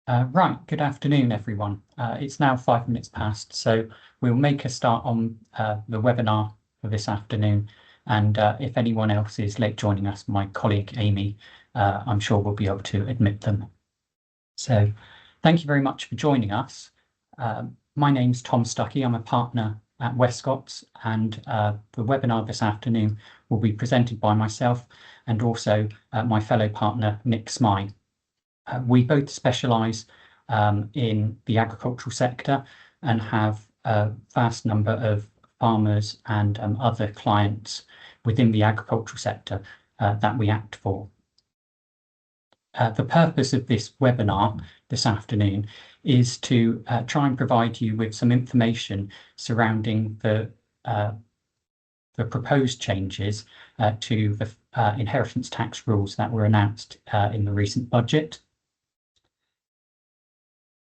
Right, good afternoon, everyone. It's now 5 minutes past, so we'll make a start on the webinar for this afternoon. And if anyone else is late joining us, my colleague Amy, I'm sure we'll be able to admit them. So thank you very much for joining us. My name's Tom Stuckey. I'm a partner at Westcott's, and the webinar this afternoon will be presented by myself and also my fellow partner, Nick Smythe. We both specialise in the agricultural sector and have a vast number of farmers and other clients within the agricultural sector that we act for. The purpose of this webinar this afternoon is to try and provide you with some information surrounding the proposed changes to the inheritance tax rules that were announced in the recent budget.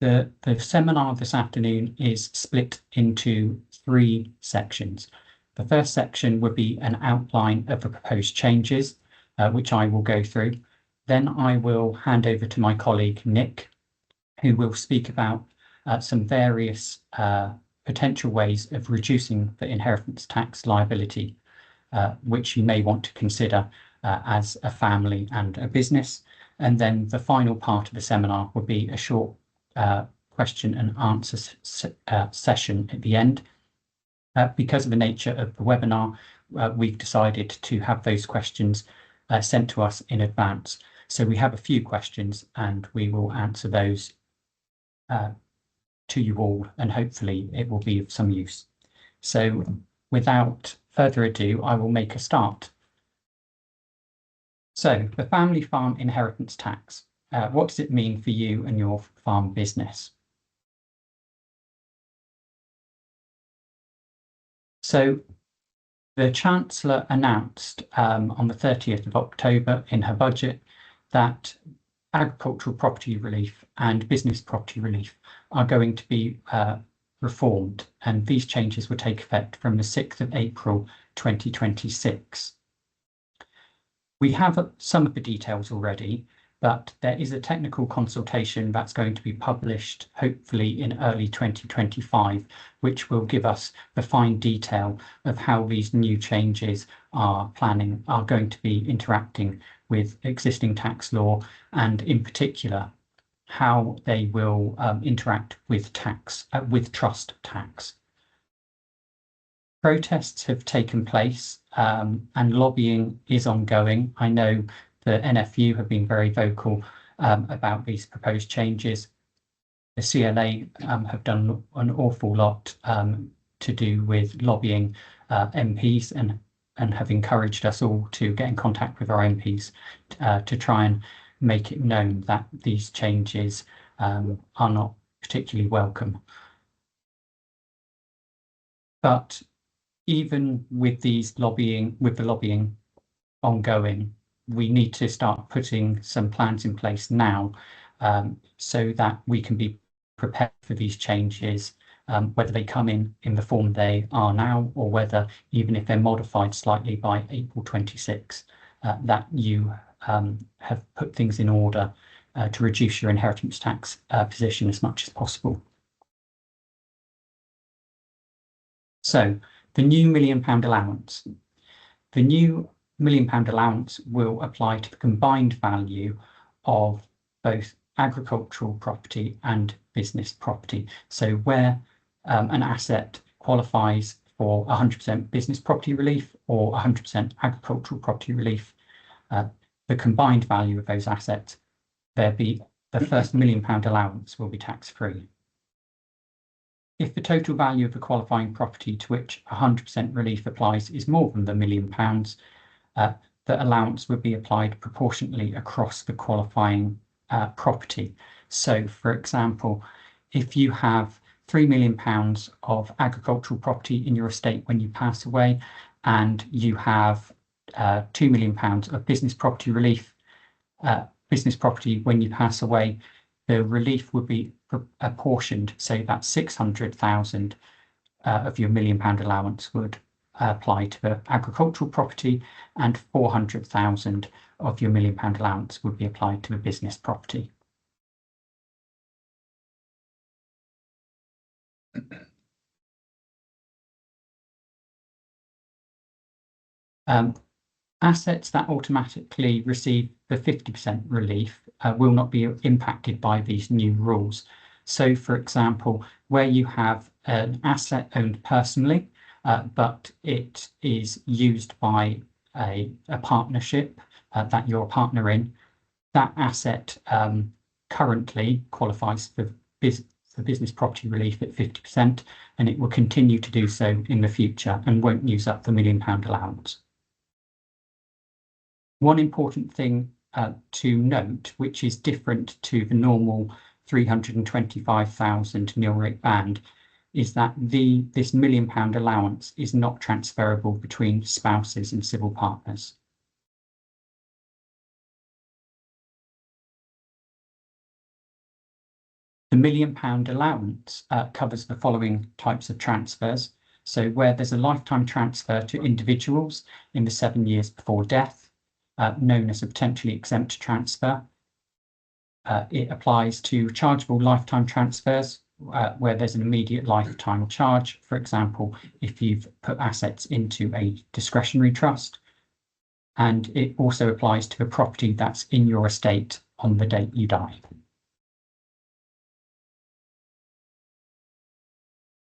The seminar this afternoon is split into 3 sections. The first section would be an outline of the proposed changes, which I will go through. Then I will hand over to my colleague Nick, who will speak about some various potential ways of reducing the inheritance tax liability, which you may want to consider as a family and a business. And then the final part of the seminar would be a short question and answer session at the end. Because of the nature of the webinar, we've decided to have those questions sent to us in advance. So we have a few questions and we will answer those to you all, and hopefully it will be of some use. So without further ado, I will make a start. So the family farm inheritance tax. What does it mean for you and your farm business? So the Chancellor announced on the 30th of October in her budget that agricultural property relief and business property relief are going to be reformed, and these changes will take effect from the 6th of April 2026. We have some of the details already, but there is a technical consultation that's going to be published hopefully in early 2025, which will give us the fine detail of how these new changes are going to be interacting with existing tax law, and in particular how they will interact with trust tax. Protests have taken place and lobbying is ongoing. I know the NFU have been very vocal about these proposed changes. The CLA have done an awful lot to do with lobbying MPs and have encouraged us all to get in contact with our MPs to try and make it known that these changes are not particularly welcome. But even with the lobbying ongoing, we need to start putting some plans in place now so that we can be prepared for these changes, whether they come in the form they are now, or whether even if they're modified slightly by April 26, that you have put things in order to reduce your inheritance tax position as much as possible. So the new £1 million allowance. The new £1 million allowance will apply to the combined value of both agricultural property and business property. So where an asset qualifies for 100% business property relief or 100% agricultural property relief, the combined value of those assets, the first £1 million allowance will be tax-free. If the total value of the qualifying property to which 100% relief applies is more than the £1 million, the allowance would be applied proportionately across the qualifying property. So, for example, if you have £3 million of agricultural property in your estate when you pass away, and you have £2 million of business property relief, business property when you pass away, the relief would be apportioned so that 600,000 of your £1 million allowance would apply to the agricultural property, and 400,000 of your £1 million allowance would be applied to the business property. Assets that automatically receive the 50% relief will not be impacted by these new rules. So, for example, where you have an asset owned personally, but it is used by a partnership that you're a partner in, that asset currently qualifies for business property relief at 50%, and it will continue to do so in the future and won't use up the £1 million allowance. One important thing to note, which is different to the normal 325,000 nil rate band, is that this £1 million allowance is not transferable between spouses and civil partners. The £1 million allowance covers the following types of transfers. So where there's a lifetime transfer to individuals in the 7 years before death, known as a potentially exempt transfer. It applies to chargeable lifetime transfers where there's an immediate lifetime charge. For example, if you've put assets into a discretionary trust. And it also applies to a property that's in your estate on the date you die.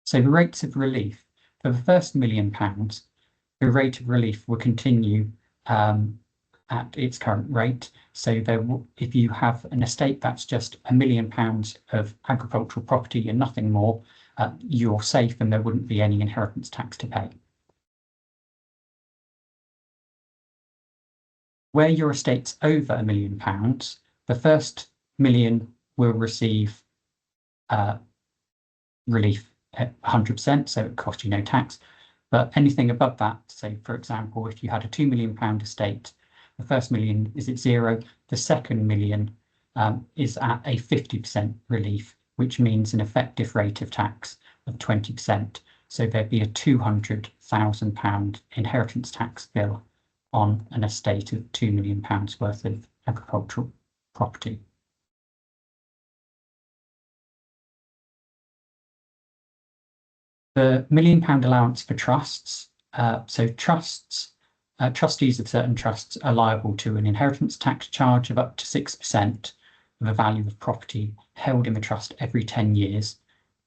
So the rates of relief for the first £1 million, the rate of relief will continue at its current rate. So if you have an estate that's just £1 million of agricultural property and nothing more, you're safe and there wouldn't be any inheritance tax to pay. Where your estate's over £1 million, the first £1 million will receive relief at 100%, so it costs you no tax. But anything above that, so for example, if you had a £2 million estate, the first £1 million is at 0, the second £1 million is at a 50% relief, which means an effective rate of tax of 20%. So there'd be a £200,000 inheritance tax bill on an estate of £2 million worth of agricultural property. The £1 million allowance for trusts. So trustees of certain trusts are liable to an inheritance tax charge of up to 6% of the value of property held in the trust every 10 years.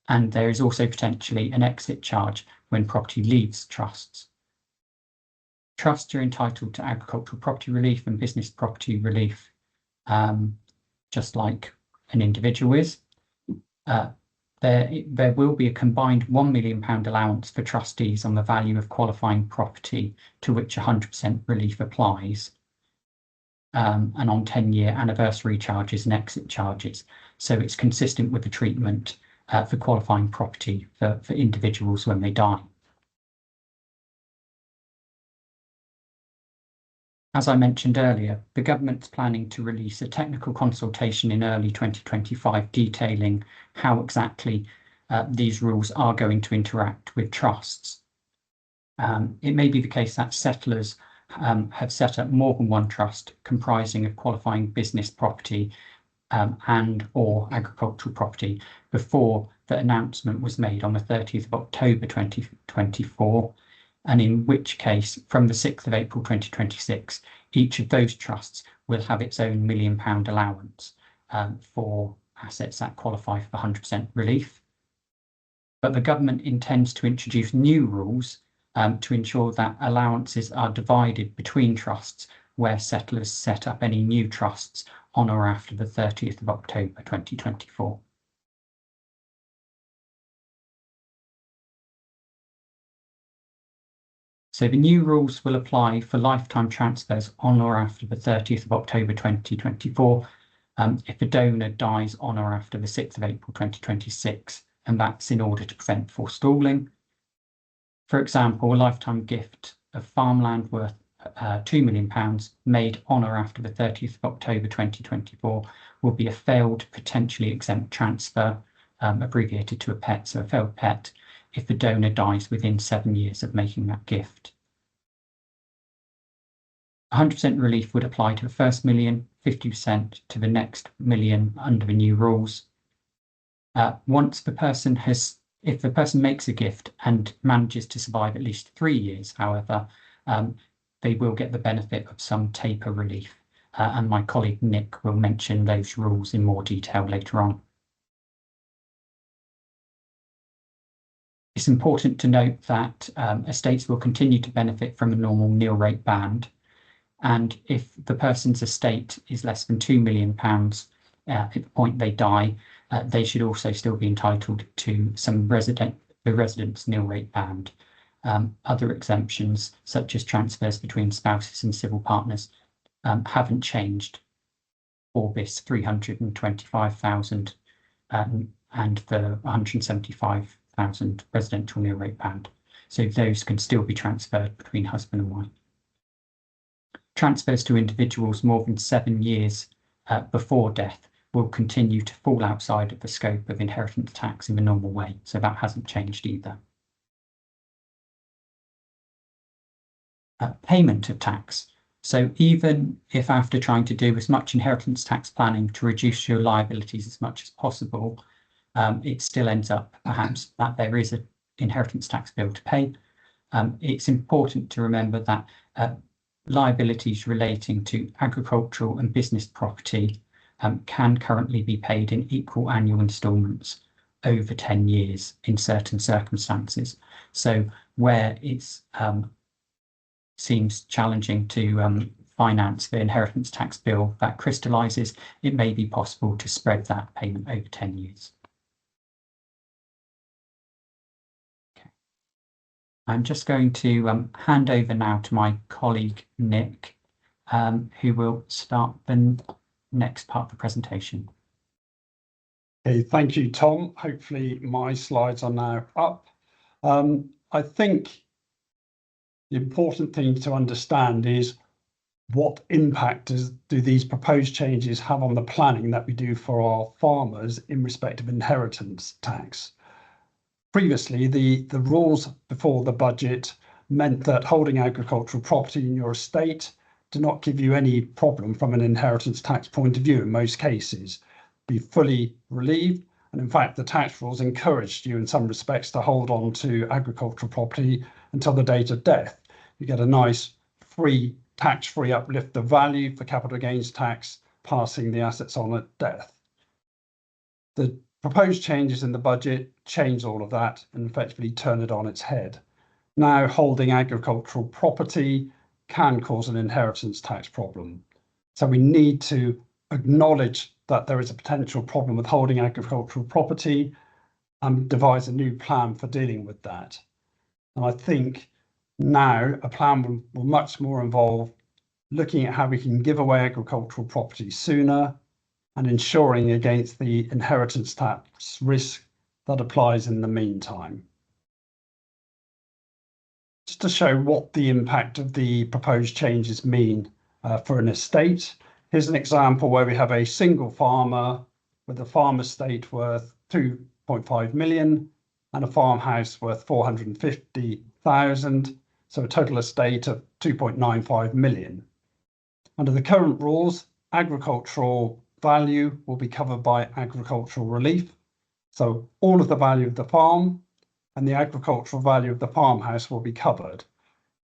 And there is also potentially an exit charge when property leaves trusts. Trusts are entitled to agricultural property relief and business property relief, just like an individual is. There will be a combined £1 million allowance for trustees on the value of qualifying property to which 100% relief applies, and on 10-year anniversary charges and exit charges. So it's consistent with the treatment for qualifying property for individuals when they die. As I mentioned earlier, the government's planning to release a technical consultation in early 2025 detailing how exactly these rules are going to interact with trusts. It may be the case that settlers have set up more than one trust comprising of qualifying business property and or agricultural property before the announcement was made on the 30th of October 2024. And in which case, from the 6th of April 2026, each of those trusts will have its own £1 million allowance for assets that qualify for 100% relief. But the government intends to introduce new rules to ensure that allowances are divided between trusts where settlers set up any new trusts on or after the 30th of October 2024. So the new rules will apply for lifetime transfers on or after the 30th of October 2024 if a donor dies on or after the 6th of April 2026, and that's in order to prevent forestalling. For example, a lifetime gift of farmland worth £2 million made on or after the 30th of October 2024 will be a failed potentially exempt transfer, abbreviated to a PET, so a failed PET, if the donor dies within 7 years of making that gift. 100% relief would apply to the first £1 million, 50% to the next £1 million under the new rules. Once the person has If the person makes a gift and manages to survive at least 3 years, however, they will get the benefit of some taper relief. And my colleague Nick will mention those rules in more detail later on. It's important to note that estates will continue to benefit from a normal nil rate band. And if the person's estate is less than £2 million at the point they die, they should also still be entitled to some the residence nil rate band. Other exemptions, such as transfers between spouses and civil partners, haven't changed for this 325,000 and the 175,000 residential nil rate band. So those can still be transferred between husband and wife. Transfers to individuals more than 7 years before death will continue to fall outside of the scope of inheritance tax in the normal way, so that hasn't changed either. Payment of tax. So even if after trying to do as much inheritance tax planning to reduce your liabilities as much as possible, it still ends up perhaps that there is an inheritance tax bill to pay. It's important to remember that liabilities relating to agricultural and business property can currently be paid in equal annual instalments over 10 years in certain circumstances. So where it's seems challenging to finance the inheritance tax bill that crystallises, it may be possible to spread that payment over 10 years. Okay. I'm just going to hand over now to my colleague Nick, who will start the next part of the presentation. Okay, thank you, Tom. Hopefully my slides are now up. I think the important thing to understand is what impact do these proposed changes have on the planning that we do for our farmers in respect of inheritance tax. Previously, the rules before the budget meant that holding agricultural property in your estate did not give you any problem from an inheritance tax point of view in most cases. Be fully relieved, and in fact the tax rules encouraged you in some respects to hold on to agricultural property until the date of death. You get a nice free tax-free uplift of value for capital gains tax passing the assets on at death. The proposed changes in the budget change all of that and effectively turn it on its head. Now holding agricultural property can cause an inheritance tax problem. So we need to acknowledge that there is a potential problem with holding agricultural property and devise a new plan for dealing with that. And I think now a plan will much more involve looking at how we can give away agricultural property sooner and ensuring against the inheritance tax risk that applies in the meantime. Just to show what the impact of the proposed changes mean for an estate, here's an example where we have a single farmer with a farm estate worth 2.5 million and a farmhouse worth 450,000, so a total estate of 2.95 million. Under the current rules, agricultural value will be covered by agricultural relief. So all of the value of the farm and the agricultural value of the farmhouse will be covered.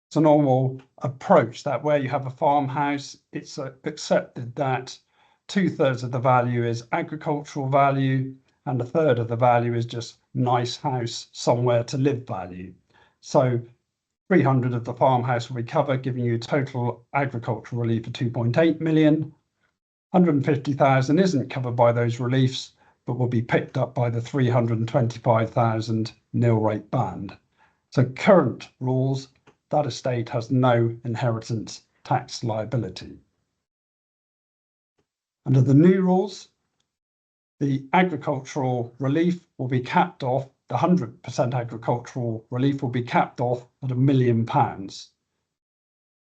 It's a normal approach that where you have a farmhouse, it's accepted that 2/3 of the value is agricultural value and 1/3 of the value is just nice house somewhere to live value. So 300 of the farmhouse will be covered, giving you total agricultural relief of 2.8 million. 150,000 isn't covered by those reliefs, but will be picked up by the 325,000 nil rate band. So current rules, that estate has no inheritance tax liability. Under the new rules, the agricultural relief will be capped off. The 100% agricultural relief will be capped off at £1 million.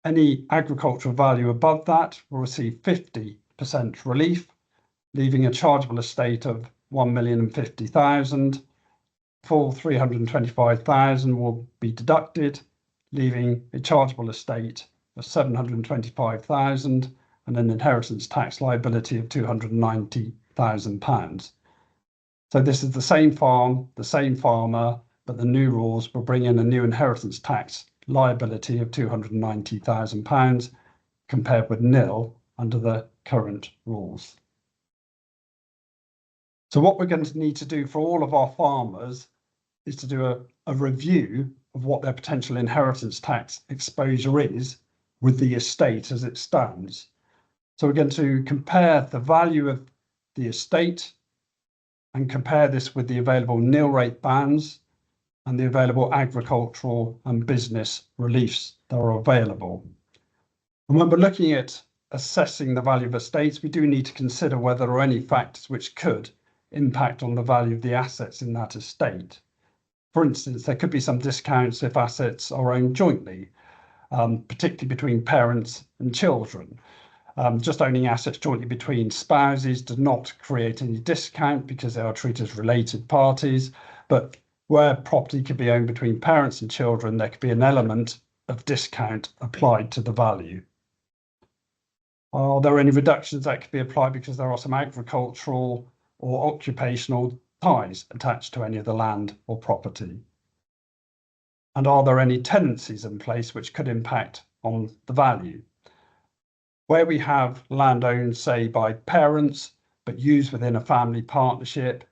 Any agricultural value above that will receive 50% relief, leaving a chargeable estate of 1,050,000. Full 325,000 will be deducted, leaving a chargeable estate of 725,000 and an inheritance tax liability of £290,000. So this is the same farm, the same farmer, but the new rules will bring in a new inheritance tax liability of £290,000 compared with nil under the current rules. So what we're going to need to do for all of our farmers is to do a review of what their potential inheritance tax exposure is with the estate as it stands. So we're going to compare the value of the estate and compare this with the available nil rate bans and the available agricultural and business reliefs that are available. And when we're looking at assessing the value of estates, we do need to consider whether there are any factors which could impact on the value of the assets in that estate. For instance, there could be some discounts if assets are owned jointly, particularly between parents and children. Just owning assets jointly between spouses does not create any discount because they are treated as related parties. But where property could be owned between parents and children, there could be an element of discount applied to the value. Are there any reductions that could be applied because there are some agricultural or occupational ties attached to any of the land or property? And are there any tenancies in place which could impact on the value? Where we have land owned, say, by parents, but used within a family partnership,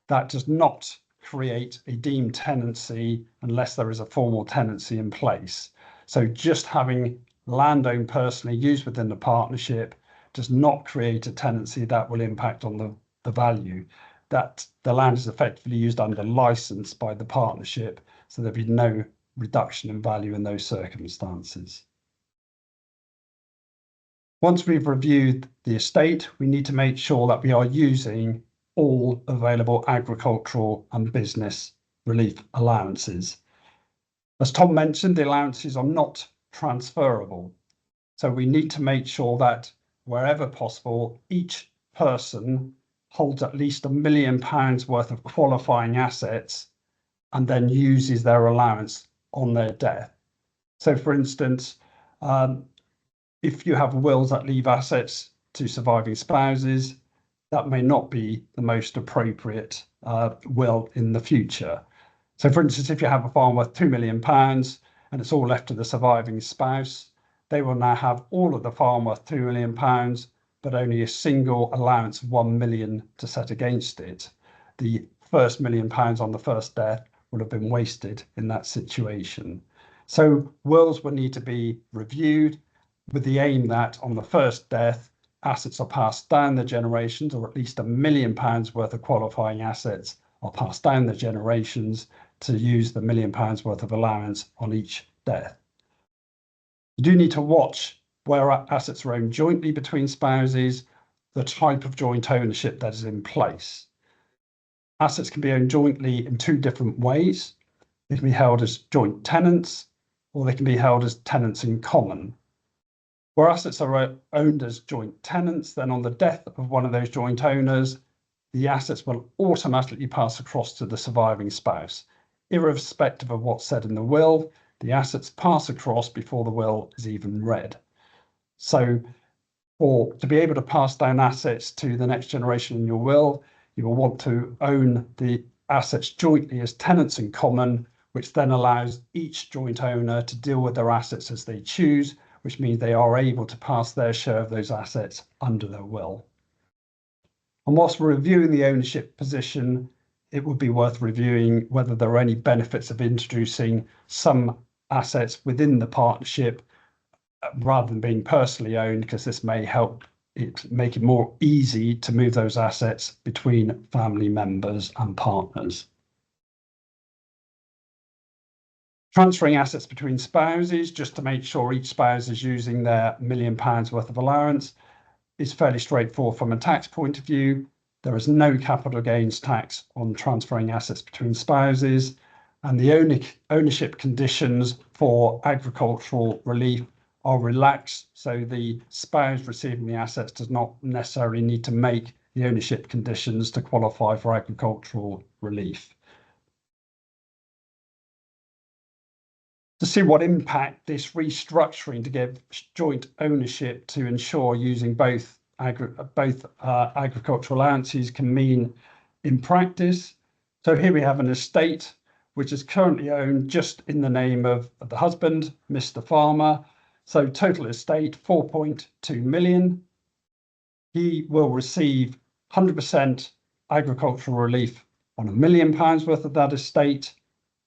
that does not create a deemed tenancy unless there is a formal tenancy in place. So just having land owned personally used within the partnership does not create a tenancy that will impact on the value. That the land is effectively used under license by the partnership, so there'd be no reduction in value in those circumstances. Once we've reviewed the estate, we need to make sure that we are using all available agricultural and business relief allowances. As Tom mentioned, the allowances are not transferable. So we need to make sure that wherever possible, each person holds at least £1 million worth of qualifying assets and then uses their allowance on their death. So for instance, if you have wills that leave assets to surviving spouses, that may not be the most appropriate will in the future. So for instance, if you have a farm worth £2 million and it's all left to the surviving spouse, they will now have all of the farm worth £2 million, but only a single allowance of £1 million to set against it. The first £1 million on the first death would have been wasted in that situation. So wills will need to be reviewed with the aim that on the first death, assets are passed down the generations, or at least £1 million worth of qualifying assets are passed down the generations to use the £1 million worth of allowance on each death. You do need to watch where assets are owned jointly between spouses, the type of joint ownership that is in place. Assets can be owned jointly in two different ways. They can be held as joint tenants, or they can be held as tenants in common. Where assets are owned as joint tenants, then on the death of one of those joint owners, the assets will automatically pass across to the surviving spouse. Irrespective of what's said in the will, the assets pass across before the will is even read. So to be able to pass down assets to the next generation in your will, you will want to own the assets jointly as tenants in common, which then allows each joint owner to deal with their assets as they choose, which means they are able to pass their share of those assets under their will. And whilst we're reviewing the ownership position, it would be worth reviewing whether there are any benefits of introducing some assets within the partnership rather than being personally owned, because this may help make it more easy to move those assets between family members and partners. Transferring assets between spouses, just to make sure each spouse is using their £1 million worth of allowance, is fairly straightforward from a tax point of view. There is no capital gains tax on transferring assets between spouses, and the ownership conditions for agricultural relief are relaxed, so the spouse receiving the assets does not necessarily need to make the ownership conditions to qualify for agricultural relief. To see what impact this restructuring to give joint ownership to ensure using both agricultural allowances can mean in practice. So here we have an estate which is currently owned just in the name of the husband, Mr. Farmer. So total estate 4.2 million. He will receive 100% agricultural relief on £1 million worth of that estate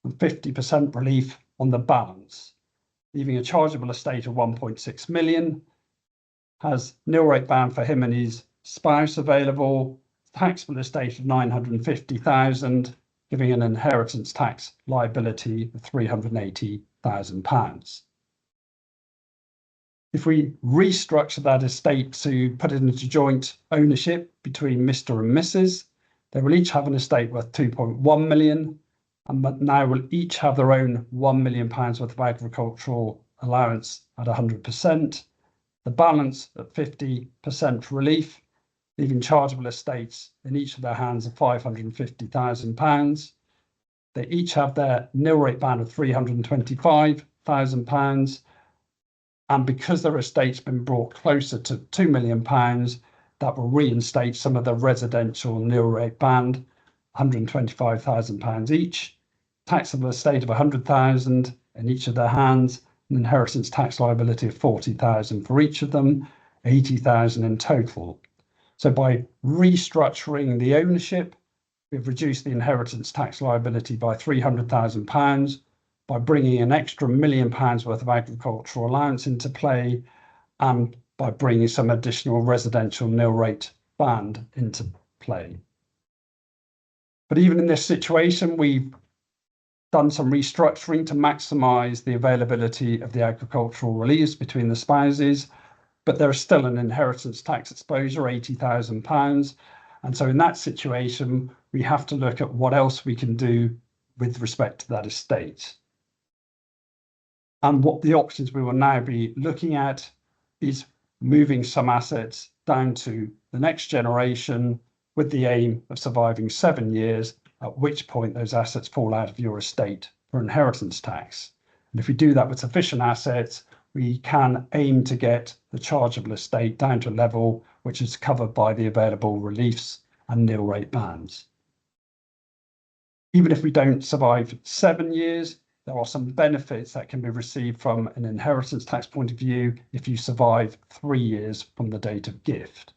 and 50% relief on the balance, leaving a chargeable estate of 1.6 million, has nil rate band for him and his spouse available, taxable estate of 950,000, giving an inheritance tax liability of £380,000. If we restructure that estate to put it into joint ownership between Mr. and Mrs., they will each have an estate worth 2.1 million, and now will each have their own £1 million worth of agricultural allowance at 100%, the balance at 50% relief, leaving chargeable estates in each of their hands of £550,000. They each have their nil rate band of £325,000. And because their estate's been brought closer to £2 million, that will reinstate some of the residential nil rate band, £125,000 each, taxable estate of £100,000 in each of their hands, an inheritance tax liability of £40,000 for each of them, £80,000 in total. So by restructuring the ownership, we've reduced the inheritance tax liability by £300,000 by bringing an extra £1 million worth of agricultural allowance into play and by bringing some additional residential nil rate band into play. But even in this situation, we've done some restructuring to maximise the availability of the agricultural reliefs between the spouses, but there is still an inheritance tax exposure, £80,000. And so in that situation, we have to look at what else we can do with respect to that estate. And what the options we will now be looking at is moving some assets down to the next generation with the aim of surviving 7 years, at which point those assets fall out of your estate for inheritance tax. And if we do that with sufficient assets, we can aim to get the chargeable estate down to a level which is covered by the available reliefs and nil rate bands. Even if we don't survive 7 years, there are some benefits that can be received from an inheritance tax point of view if you survive 3 years from the date of gift.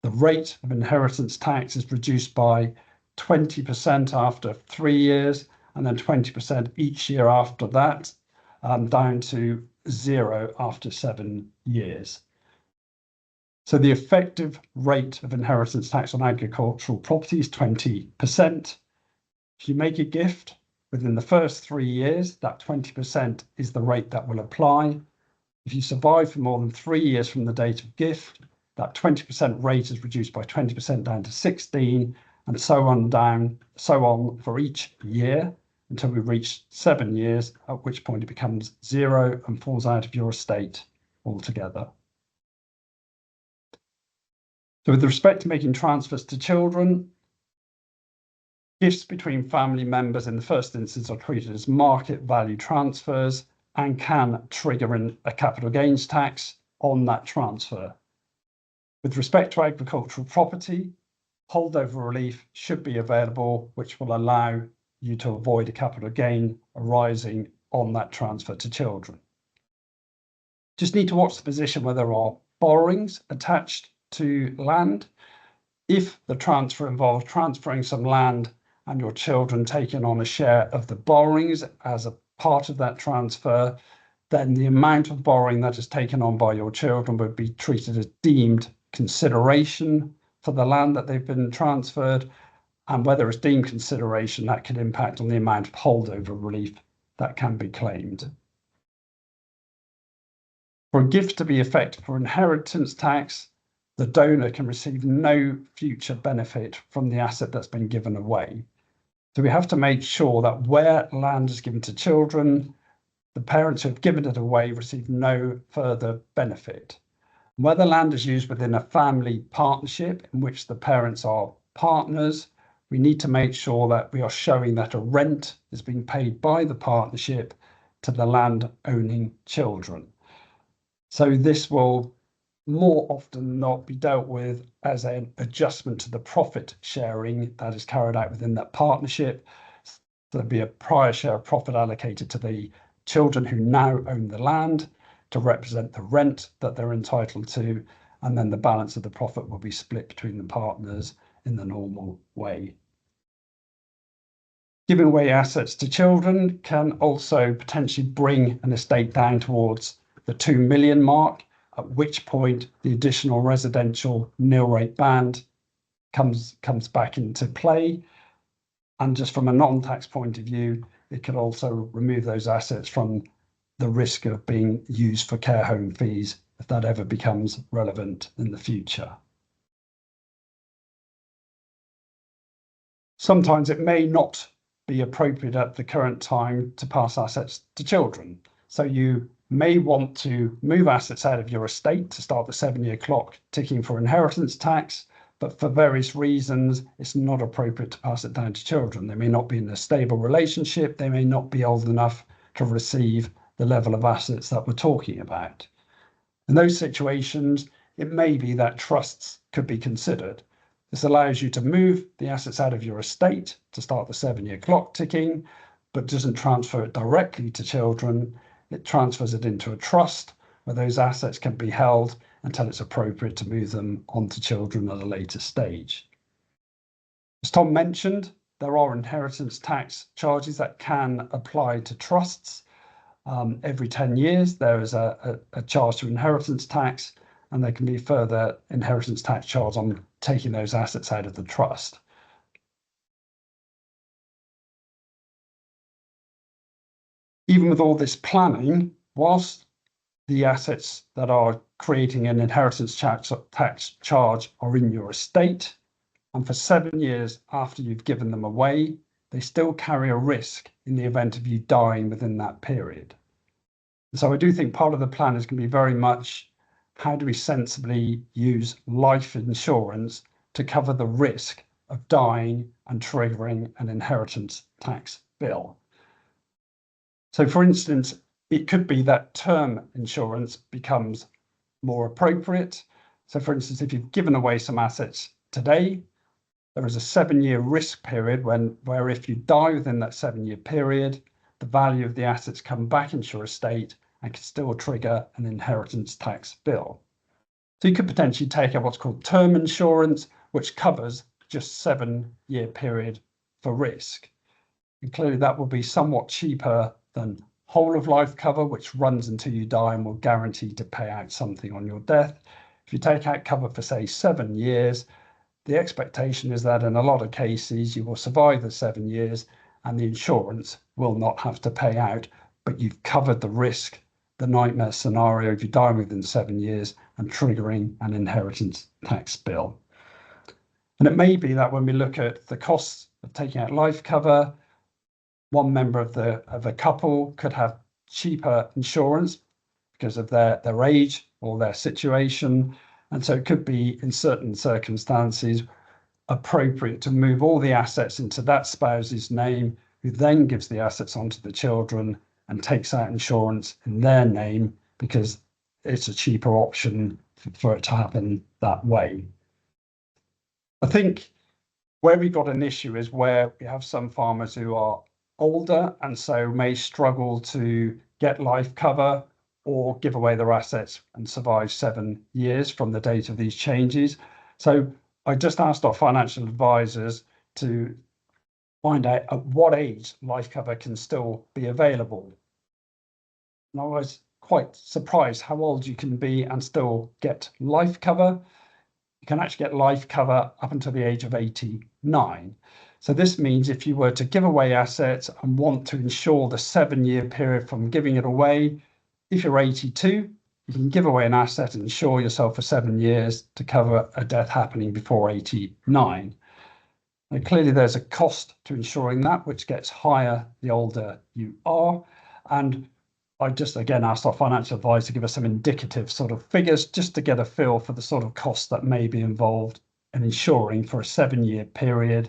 The rate of inheritance tax is reduced by 20% after 3 years, and then 20% each year after that, down to 0 after 7 years. So the effective rate of inheritance tax on agricultural property is 20%. If you make a gift within the first 3 years, that 20% is the rate that will apply. If you survive for more than 3 years from the date of gift, that 20% rate is reduced by 20% down to 16, and so on for each year until we reach 7 years, at which point it becomes 0 and falls out of your estate altogether. So with respect to making transfers to children, gifts between family members in the first instance are treated as market value transfers and can trigger a capital gains tax on that transfer. With respect to agricultural property, holdover relief should be available, which will allow you to avoid a capital gain arising on that transfer to children. Just need to watch the position where there are borrowings attached to land. If the transfer involves transferring some land and your children taking on a share of the borrowings as a part of that transfer, then the amount of borrowing that is taken on by your children would be treated as deemed consideration for the land that they've been transferred, and whether it's deemed consideration, that can impact on the amount of holdover relief that can be claimed. For a gift to be effective for inheritance tax, the donor can receive no future benefit from the asset that's been given away. So we have to make sure that where land is given to children, the parents who have given it away receive no further benefit. Where the land is used within a family partnership in which the parents are partners, we need to make sure that we are showing that a rent is being paid by the partnership to the land owning children. So this will more often than not be dealt with as an adjustment to the profit sharing that is carried out within that partnership. So there'd be a prior share of profit allocated to the children who now own the land to represent the rent that they're entitled to, and then the balance of the profit will be split between the partners in the normal way. Giving away assets to children can also potentially bring an estate down towards the 2 million mark, at which point the additional residential nil rate band comes back into play. And just from a non-tax point of view, it could also remove those assets from the risk of being used for care home fees if that ever becomes relevant in the future. Sometimes it may not be appropriate at the current time to pass assets to children. So you may want to move assets out of your estate to start the 7-year clock ticking for inheritance tax, but for various reasons, it's not appropriate to pass it down to children. They may not be in a stable relationship. They may not be old enough to receive the level of assets that we're talking about. In those situations, it may be that trusts could be considered. This allows you to move the assets out of your estate to start the 7-year clock ticking, but doesn't transfer it directly to children. It transfers it into a trust where those assets can be held until it's appropriate to move them on to children at a later stage. As Tom mentioned, there are inheritance tax charges that can apply to trusts. Every 10 years, there is a charge to inheritance tax, and there can be further inheritance tax charge on taking those assets out of the trust. Even with all this planning, whilst the assets that are creating an inheritance tax charge are in your estate, and for 7 years after you've given them away, they still carry a risk in the event of you dying within that period. So I do think part of the plan is going to be very much how do we sensibly use life insurance to cover the risk of dying and triggering an inheritance tax bill. So for instance, it could be that term insurance becomes more appropriate. So for instance, if you've given away some assets today, there is a 7-year risk period where if you die within that 7-year period, the value of the assets come back into your estate and can still trigger an inheritance tax bill. So you could potentially take out what's called term insurance, which covers just 7-year period for risk. And clearly that will be somewhat cheaper than whole of life cover, which runs until you die and will guarantee to pay out something on your death. If you take out cover for say 7 years, the expectation is that in a lot of cases you will survive the 7 years and the insurance will not have to pay out, but you've covered the risk, the nightmare scenario if you die within 7 years and triggering an inheritance tax bill. And it may be that when we look at the costs of taking out life cover, one member of a couple could have cheaper insurance because of their age or their situation. And so it could be in certain circumstances appropriate to move all the assets into that spouse's name, who then gives the assets onto the children and takes out insurance in their name because it's a cheaper option for it to happen that way. I think where we've got an issue is where we have some farmers who are older and so may struggle to get life cover or give away their assets and survive 7 years from the date of these changes. So I just asked our financial advisors to find out at what age life cover can still be available. And I was quite surprised how old you can be and still get life cover. You can actually get life cover up until the age of 89. So this means if you were to give away assets and want to ensure the 7-year period from giving it away, if you're 82, you can give away an asset and insure yourself for 7 years to cover a death happening before 89. Now, clearly there's a cost to ensuring that, which gets higher the older you are. And I just again asked our financial advisor to give us some indicative sort of figures just to get a feel for the sort of costs that may be involved in insuring for a 7-year period,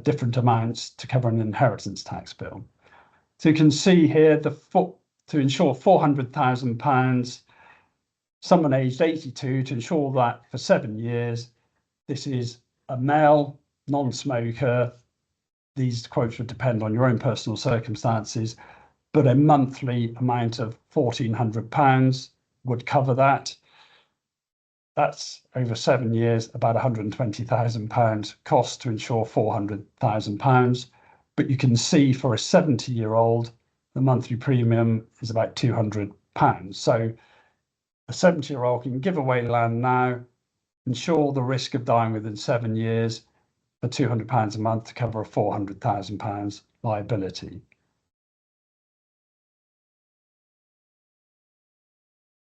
different amounts to cover an inheritance tax bill. So you can see here to insure £400,000, someone aged 82 to ensure that for 7 years, this is a male, non-smoker. These quotes would depend on your own personal circumstances, but a monthly amount of £1,400 would cover that. That's over 7 years, about £120,000 cost to insure £400,000. But you can see for a 70-year-old, the monthly premium is about £200. So a 70-year-old can give away land now, insure the risk of dying within 7 years for £200 a month to cover a £400,000 liability.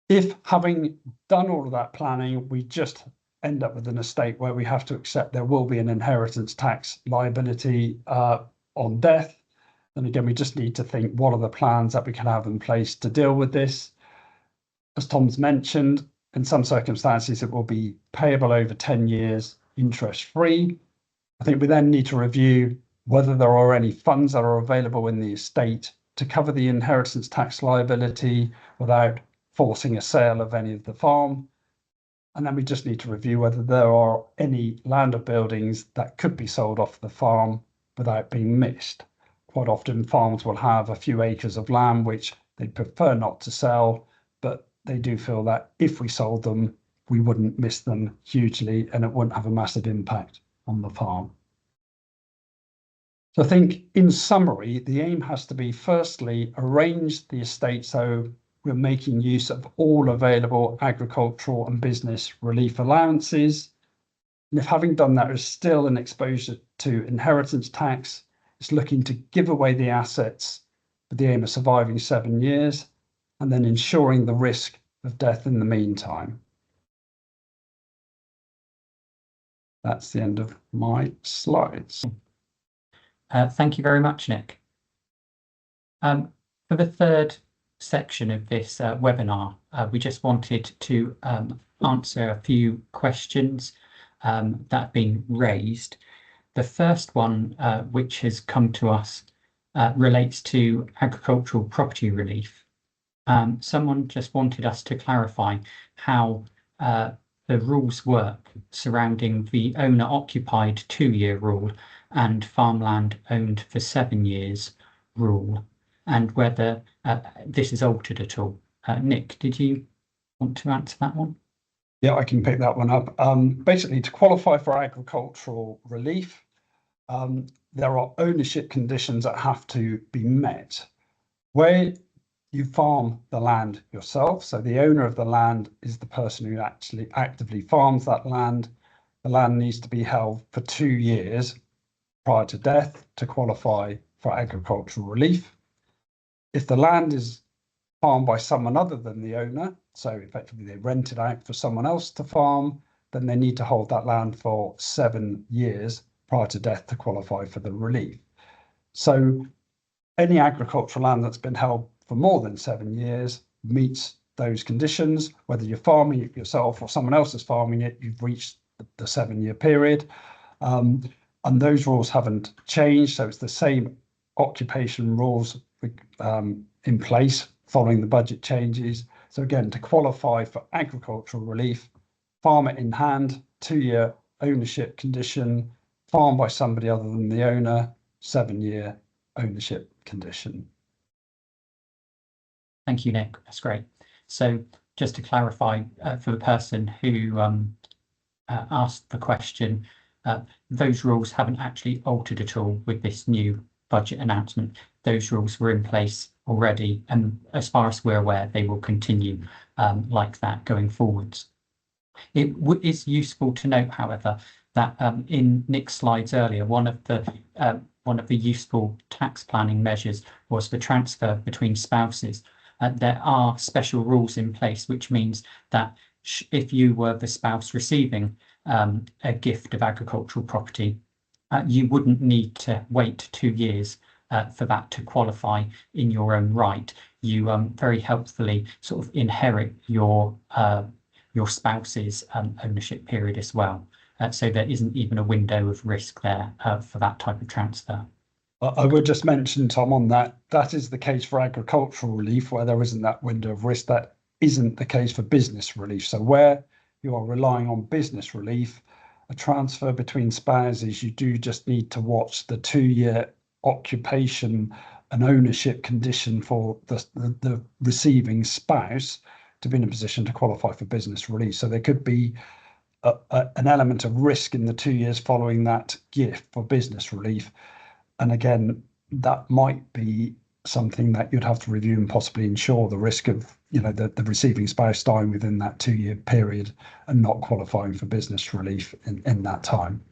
If, having done all of that planning, we just end up with an estate where we have to accept there will be an inheritance tax liability on death, then again, we just need to think, what are the plans that we can have in place to deal with this? As Tom's mentioned, in some circumstances, it will be payable over 10 years, interest-free. I think we then need to review whether there are any funds that are available in the estate to cover the inheritance tax liability without forcing a sale of any of the farm. And then we just need to review whether there are any land or buildings that could be sold off the farm without being missed. Quite often farms will have a few acres of land which they prefer not to sell, but they do feel that if we sold them, we wouldn't miss them hugely and it wouldn't have a massive impact on the farm. So I think in summary, the aim has to be, firstly, arrange the estate so we're making use of all available agricultural and business relief allowances. And if having done that is still an exposure to inheritance tax, it's looking to give away the assets with the aim of surviving 7 years and then ensuring the risk of death in the meantime. That's the end of my slides. Thank you very much, Nick. For the third section of this webinar, we just wanted to answer a few questions that have been raised. The first one, which has come to us, relates to agricultural property relief. Someone just wanted us to clarify how the rules work surrounding the owner-occupied 2-year rule and farmland owned for 7 years rule, and whether this is altered at all. Nick, did you want to answer that one? Yeah, I can pick that one up. Basically, to qualify for agricultural relief, there are ownership conditions that have to be met. Where you farm the land yourself, so the owner of the land is the person who actually actively farms that land. The land needs to be held for 2 years prior to death to qualify for agricultural relief. If the land is farmed by someone other than the owner, so effectively they rent it out for someone else to farm, then they need to hold that land for 7 years prior to death to qualify for the relief. So any agricultural land that's been held for more than 7 years meets those conditions. Whether you're farming it yourself or someone else is farming it, you've reached the 7-year period. And those rules haven't changed, so it's the same occupation rules in place following the budget changes. So again, to qualify for agricultural relief, farm it in hand, 2-year ownership condition, farmed by somebody other than the owner, 7-year ownership condition. Thank you, Nick. That's great. So just to clarify for the person who asked the question, those rules haven't actually altered at all with this new budget announcement. Those rules were in place already, and as far as we're aware, they will continue like that going forwards. It is useful to note, however, that in Nick's slides earlier, one of the useful tax planning measures was the transfer between spouses. There are special rules in place, which means that if you were the spouse receiving a gift of agricultural property, you wouldn't need to wait 2 years for that to qualify in your own right. You very helpfully sort of inherit your spouse's ownership period as well. So there isn't even a window of risk there for that type of transfer. I would just mention, Tom, on that is the case for agricultural relief, where there isn't that window of risk. That isn't the case for business relief. So where you are relying on business relief, a transfer between spouses, you do just need to watch the 2-year occupation and ownership condition for the receiving spouse to be in a position to qualify for business relief. So there could be an element of risk in the 2 years following that gift for business relief. And again, that might be something that you'd have to review and possibly insure the risk of, the receiving spouse dying within that 2-year period and not qualifying for business relief in that time.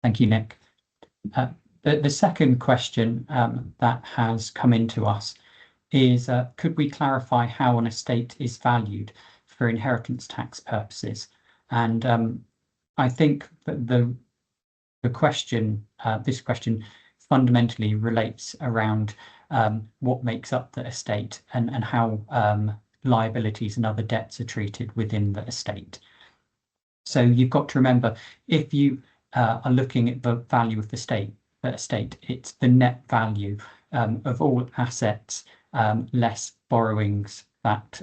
Thank you, Nick. The second question that has come into us is, could we clarify how an estate is valued for inheritance tax purposes? And I think that the question, this question fundamentally relates around what makes up the estate and how liabilities and other debts are treated within the estate. So you've got to remember, if you are looking at the value of the estate, it's the net value of all assets less borrowings that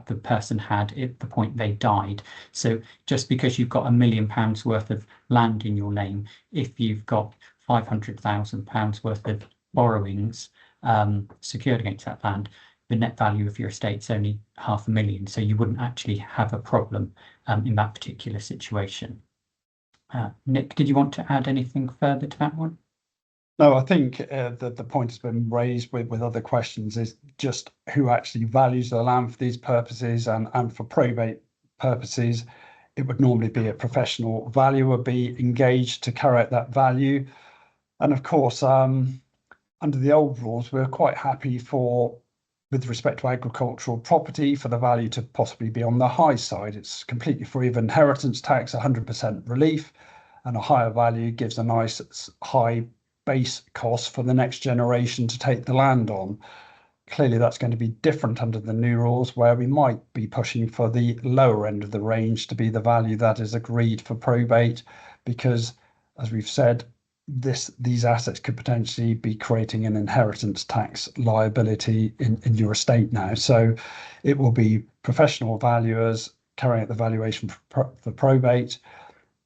the person had at the point they died. So just because you've got £1 million worth of land in your name, if you've got £500,000 worth of borrowings secured against that land, the net value of your estate's only £500,000. So you wouldn't actually have a problem in that particular situation. Nick, did you want to add anything further to that one? No, I think the point has been raised with other questions, is just who actually values the land for these purposes, and for probate purposes, it would normally be a professional valuer be engaged to carry out that value. And of course, under the old rules, we're quite happy with respect to agricultural property, for the value to possibly be on the high side. It's completely free of inheritance tax, 100% relief, and a higher value gives a nice high base cost for the next generation to take the land on. Clearly, that's going to be different under the new rules, where we might be pushing for the lower end of the range to be the value that is agreed for probate, because, as we've said, these assets could potentially be creating an inheritance tax liability in your estate now. So it will be professional valuers carrying out the valuation for probate,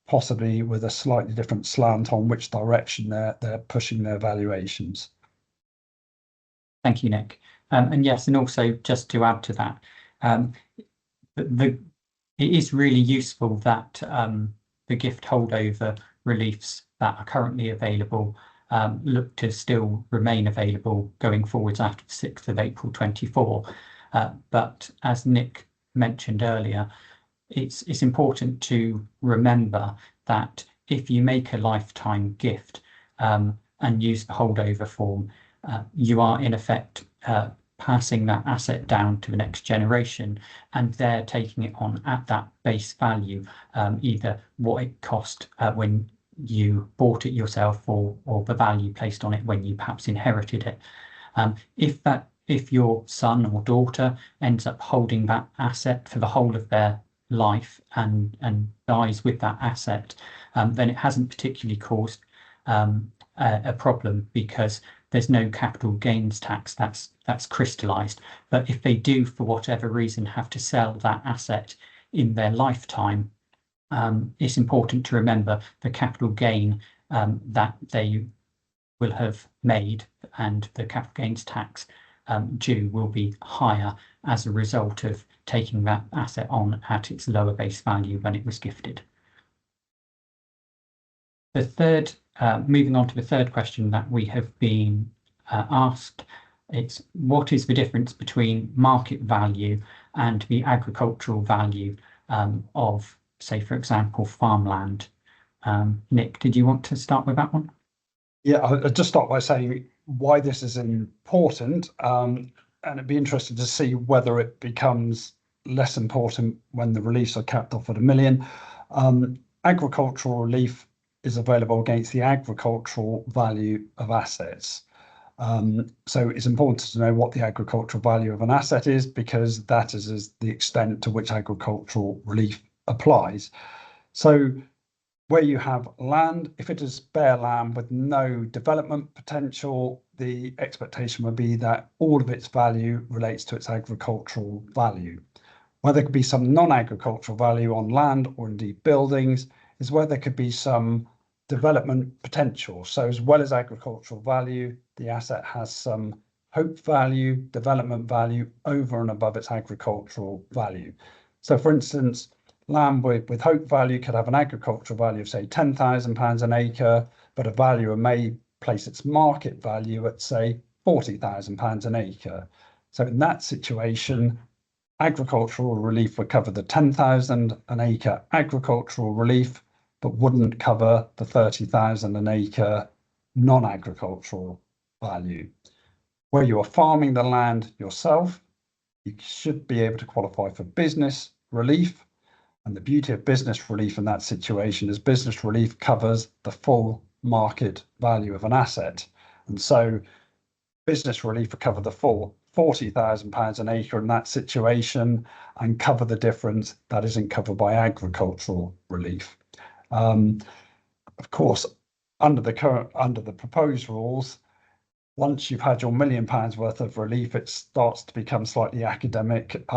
possibly with a slightly different slant on which direction they're pushing their valuations. Thank you, Nick. And yes, and also just to add to that, it is really useful that the gift holdover reliefs that are currently available look to still remain available going forwards after the 6th of April 24. But as Nick mentioned earlier, it's important to remember that if you make a lifetime gift and use the holdover form, you are in effect passing that asset down to the next generation, and they're taking it on at that base value, either what it cost when you bought it yourself, or the value placed on it when you perhaps inherited it. If your son or daughter ends up holding that asset for the whole of their life and dies with that asset, then it hasn't particularly caused a problem, because there's no capital gains tax that's crystallized. But if they do, for whatever reason, have to sell that asset in their lifetime, it's important to remember the capital gain that they will have made, and the capital gains tax due will be higher as a result of taking that asset on at its lower base value when it was gifted. The third, moving on to the third question that we have been asked, it's what is the difference between market value and the agricultural value of, say, for example, farmland? Nick, did you want to start with that one? Yeah, I'll just start by saying why this is important, and it'd be interesting to see whether it becomes less important when the reliefs are capped off at £1 million. Agricultural relief is available against the agricultural value of assets. So it's important to know what the agricultural value of an asset is, because that is the extent to which agricultural relief applies. So Where you have land, if it is bare land with no development potential, the expectation would be that all of its value relates to its agricultural value. Where there could be some non-agricultural value on land or indeed buildings is where there could be some development potential. So as well as agricultural value, the asset has some hope value, development value over and above its agricultural value. So for instance, land with hope value could have an agricultural value of say £10,000 an acre, but a valuer may place its market value at say £40,000 an acre. So in that situation, agricultural relief would cover the 10,000 an acre agricultural relief, but wouldn't cover the 30,000 an acre non-agricultural value. Where you are farming the land yourself, you should be able to qualify for business relief. And the beauty of business relief in that situation is business relief covers the full market value of an asset. And so business relief would cover the full £40,000 an acre in that situation and cover the difference that isn't covered by agricultural relief. Of course, under the proposed rules, once you've had your £1 million worth of relief, it starts to become slightly academic,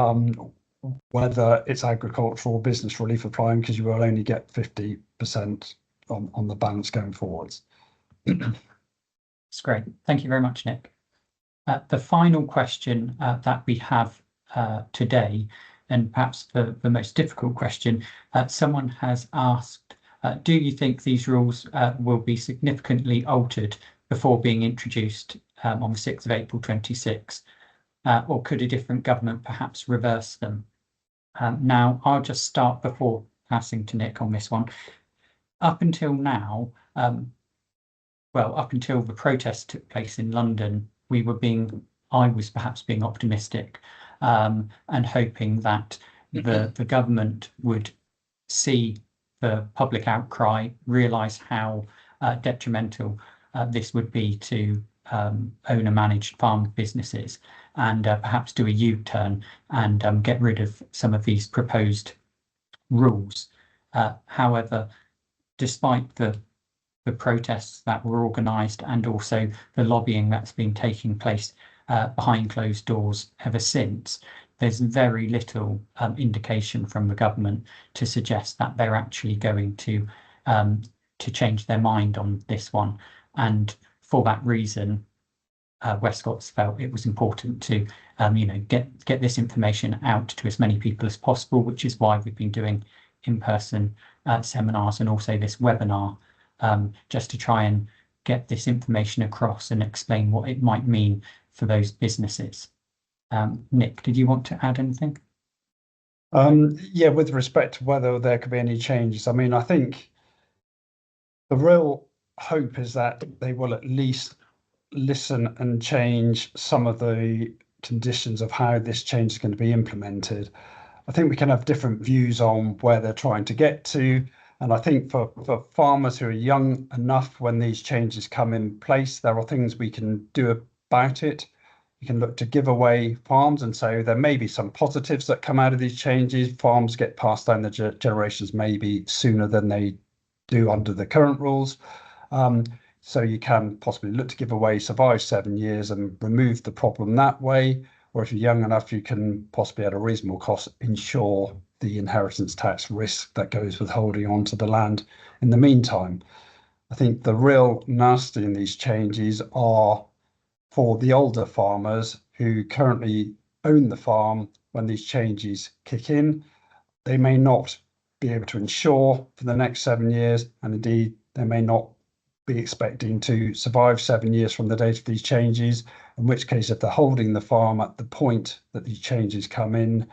whether it's agricultural or business relief applying, because you will only get 50% on the balance going forwards. That's great. Thank you very much, Nick. The final question that we have today, and perhaps the most difficult question, someone has asked, do you think these rules will be significantly altered before being introduced on the 6th of April 26, or could a different government perhaps reverse them? Now, I'll just start before passing to Nick on this one. Up until now, well, up until the protests took place in London, I was perhaps being optimistic and hoping that the government would see the public outcry, realise how detrimental this would be to owner-managed farm businesses, and perhaps do a U-turn and get rid of some of these proposed rules. However, despite the protests that were organised and also the lobbying that's been taking place behind closed doors ever since, there's very little indication from the government to suggest that they're actually going to change their mind on this one. And for that reason, Westcott's felt it was important to get this information out to as many people as possible, which is why we've been doing in-person seminars and also this webinar, just to try and get this information across and explain what it might mean for those businesses. Nick, did you want to add anything? Yeah, with respect to whether there could be any changes, I mean, I think the real hope is that they will at least listen and change some of the conditions of how this change is going to be implemented. I think we can have different views on where they're trying to get to. And I think for farmers who are young enough when these changes come in place, there are things we can do about it. You can look to give away farms, and so there may be some positives that come out of these changes. Farms get passed down the generations maybe sooner than they do under the current rules. So you can possibly look to give away survive 7 years and remove the problem that way. Or if you're young enough, you can possibly at a reasonable cost insure the inheritance tax risk that goes with holding on to the land in the meantime. I think the real nasty in these changes are for the older farmers who currently own the farm. When these changes kick in, they may not be able to insure for the next 7 years, and indeed they may not be expecting to survive 7 years from the date of these changes, in which case if they're holding the farm at the point that these changes come in,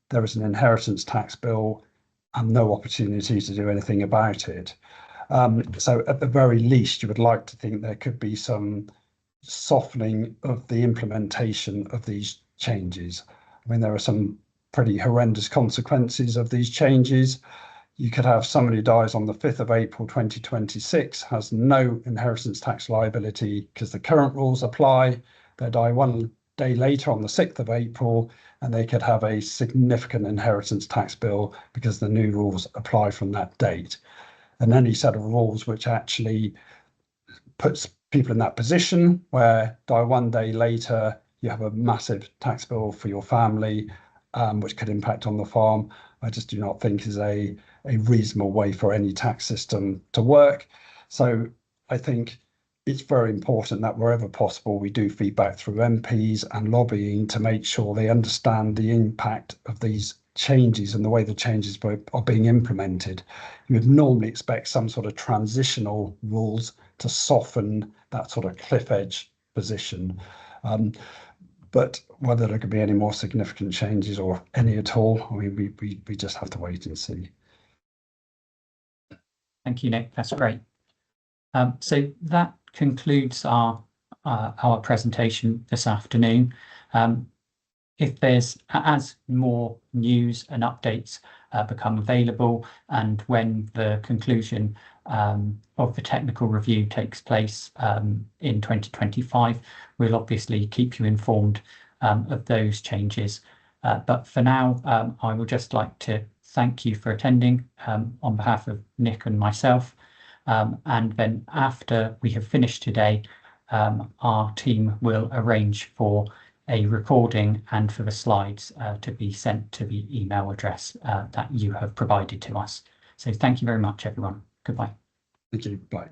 there is an inheritance tax bill and no opportunity to do anything about it. So at the very least, you would like to think there could be some softening of the implementation of these changes. I mean, there are some pretty horrendous consequences of these changes. You could have somebody who dies on the 5th of April 2026, has no inheritance tax liability because the current rules apply. They die 1 day later on the 6th of April, and they could have a significant inheritance tax bill because the new rules apply from that date. and any set of rules which actually puts people in that position where one day later you have a massive tax bill for your family, which could impact on the farm. I just do not think is a reasonable way for any tax system to work. So I think it's very important that wherever possible, we do feedback through MPs and lobbying to make sure they understand the impact of these changes and the way the changes are being implemented. You would normally expect some sort of transitional rules to soften that sort of cliff edge position. But whether there could be any more significant changes or any at all, we just have to wait and see. Thank you, Nick. That's great. So that concludes our presentation this afternoon. If there's, as more news and updates become available, and when the conclusion of the technical review takes place in 2025, we'll obviously keep you informed of those changes. But for now, I would just like to thank you for attending on behalf of Nick and myself. And then after we have finished today, our team will arrange for a recording and for the slides to be sent to the email address that you have provided to us. So thank you very much, everyone. Goodbye. Thank you. Bye.